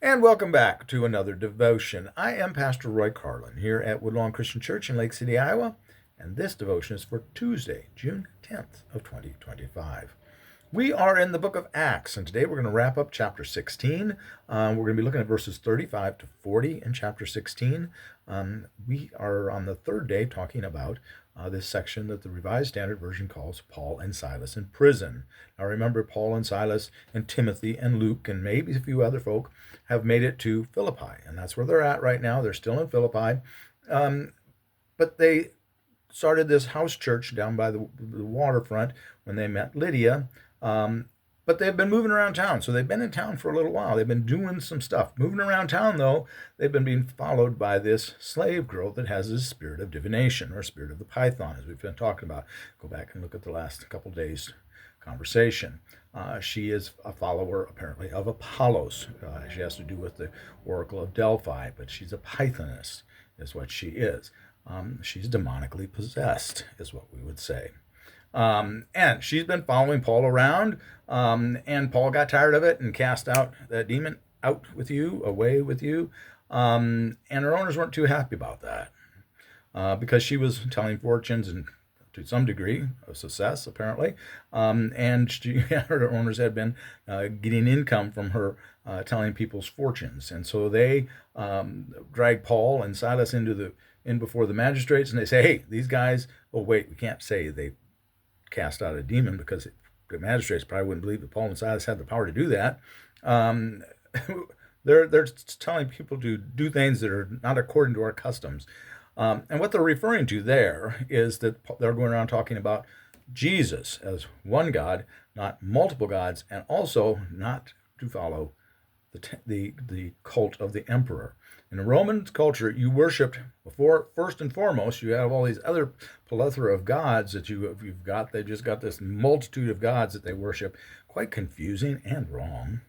And welcome back to another devotion. I am Pastor Roy Carlin here at Woodlawn Christian Church in Lake City, Iowa, and this devotion is for Tuesday, June 10th of 2025. We are in the book of Acts, and today we're going to wrap up chapter 16. We're going to be looking at verses 35 to 40 in chapter 16. We are on the third day talking about this section that the Revised Standard Version calls Paul and Silas in prison. Now remember, Paul and Silas and Timothy and Luke and maybe a few other folk have made it to Philippi, and that's where they're at right now. They're still in Philippi, but they started this house church down by the waterfront when they met Lydia. But they've been moving around town. So they've been in town for a little while. They've been doing some stuff. Moving around town, though, they've been being followed by this slave girl that has this spirit of divination, or spirit of the python, as we've been talking about. Go back and look at the last couple days' conversation. She is a follower, apparently, of Apollos. She has to do with the Oracle of Delphi, but she's a pythoness, is what she is. She's demonically possessed, is what we would say. And she's been following Paul around, and Paul got tired of it and cast out that demon out with you, away with you. And her owners weren't too happy about that because she was telling fortunes and to some degree of success, apparently. And her owners had been getting income from her telling people's fortunes. And so they dragged Paul and Silas in before the magistrates, and they say, hey, these guys, oh, wait, we can't say they cast out a demon because the magistrates probably wouldn't believe that Paul and Silas had the power to do that. They're telling people to do things that are not according to our customs. And what they're referring to there is that they're going around talking about Jesus as one God, not multiple gods, and also not to follow the cult of the emperor. In the Roman culture, you worshipped before, first and foremost, you have all these other plethora of gods that you've got. They've just got this multitude of gods that they worship. Quite confusing and wrong.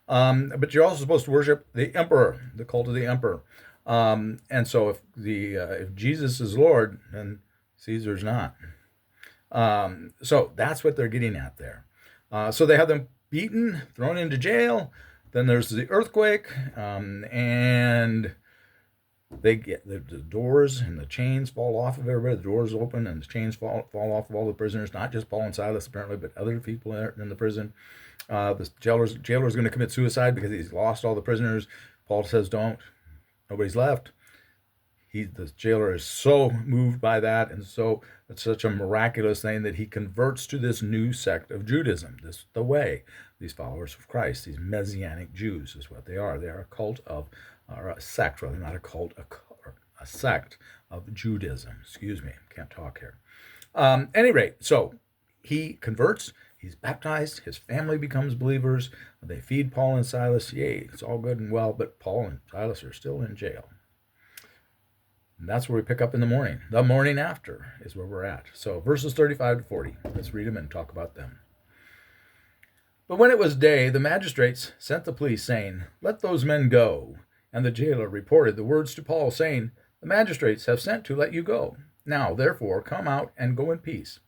But you're also supposed to worship the emperor, the cult of the emperor. And so if Jesus is Lord, then Caesar's not. So that's what they're getting at there. So they have them beaten, thrown into jail. Then there's the earthquake, and they get the doors and the chains fall off of everybody. The doors open and the chains fall off of all the prisoners, not just Paul and Silas apparently, but other people in the prison. The jailer's going to commit suicide because he's lost all the prisoners. Paul says, don't. Nobody's left. The jailer is so moved by that, and so it's such a miraculous thing that he converts to this new sect of Judaism, the way. These followers of Christ, these Messianic Jews is what they are. They are a cult of, or a sect rather, not a cult, a sect of Judaism. Excuse me, can't talk here. Any rate, so he converts, he's baptized, his family becomes believers, they feed Paul and Silas. Yay, it's all good and well, but Paul and Silas are still in jail. And that's where we pick up in the morning. The morning after is where we're at. So verses 35 to 40, let's read them and talk about them. But when it was day, the magistrates sent the police, saying, let those men go. And the jailer reported the words to Paul, saying, the magistrates have sent to let you go. Now, therefore, come out and go in peace.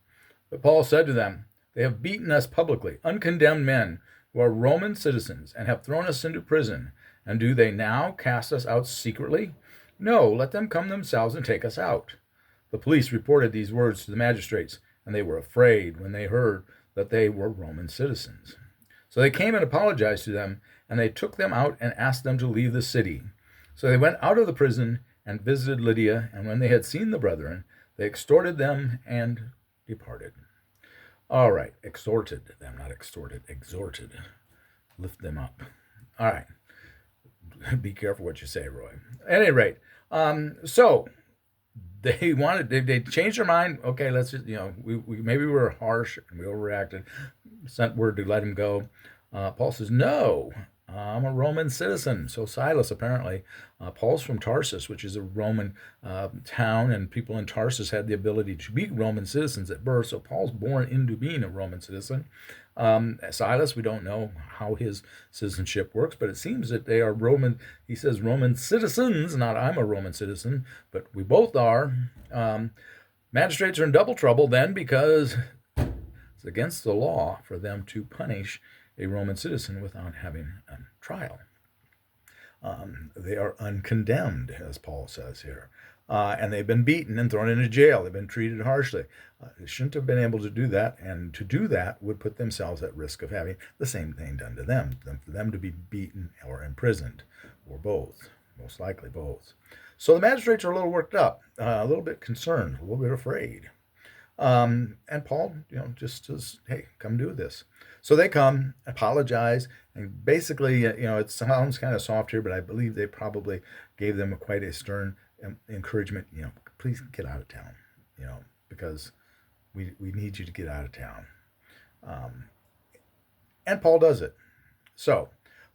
But Paul said to them, they have beaten us publicly, uncondemned men, who are Roman citizens, and have thrown us into prison. And do they now cast us out secretly? No, let them come themselves and take us out. The police reported these words to the magistrates, and they were afraid when they heard that they were Roman citizens. So they came and apologized to them, and they took them out and asked them to leave the city. So they went out of the prison and visited Lydia, and when they had seen the brethren, they exhorted them and departed. All right, exhorted them, not extorted, exhorted. Lift them up. All right. Be careful what you say, Roy. At any rate, so they changed their mind. Okay, let's just, we maybe we were harsh and we overreacted. Sent word to let him go. Paul says, no, I'm a Roman citizen. So Silas, apparently, Paul's from Tarsus, which is a Roman town, and people in Tarsus had the ability to be Roman citizens at birth. So Paul's born into being a Roman citizen. Silas, we don't know how his citizenship works, but it seems that they are Roman. He says Roman citizens, not I'm a Roman citizen, but we both are. Magistrates are in double trouble then, because it's against the law for them to punish a Roman citizen without having a trial. They are uncondemned, as Paul says here. And they've been beaten and thrown into jail. They've been treated harshly. They shouldn't have been able to do that, and to do that would put themselves at risk of having the same thing done to them, for them to be beaten or imprisoned, or both, most likely both. So the magistrates are a little worked up, a little bit concerned, a little bit afraid. And Paul, just says, hey, come do this. So they come, apologize, and basically, it sounds kind of soft here, but I believe they probably gave them quite a stern encouragement. Please get out of town, because we need you to get out of town. And Paul does it. So,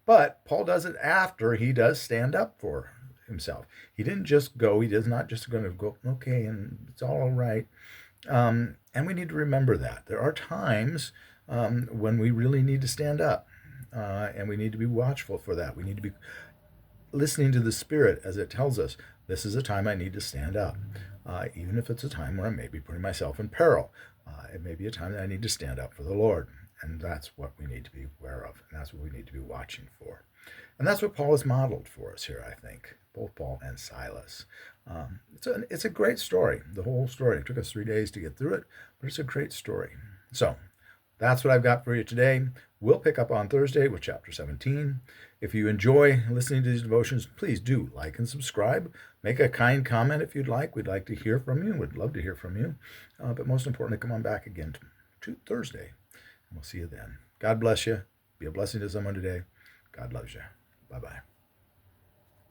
but Paul does it after he does stand up for himself. He didn't just go. He is not just going to go, okay, and it's all right. And we need to remember that. There are times when we really need to stand up, and we need to be watchful for that. We need to be listening to the Spirit as it tells us, this is a time I need to stand up. Even if it's a time where I may be putting myself in peril. It may be a time that I need to stand up for the Lord. And that's what we need to be aware of. And that's what we need to be watching for. And that's what Paul has modeled for us here, I think, both Paul and Silas. It's a great story, the whole story. It took us 3 days to get through it, but it's a great story. So that's what I've got for you today. We'll pick up on Thursday with chapter 17. If you enjoy listening to these devotions, please do like and subscribe. Make a kind comment if you'd like. We'd like to hear from you. We'd love to hear from you. But most importantly, come on back again to Thursday. And we'll see you then. God bless you. Be a blessing to someone today. God loves you. Bye-bye.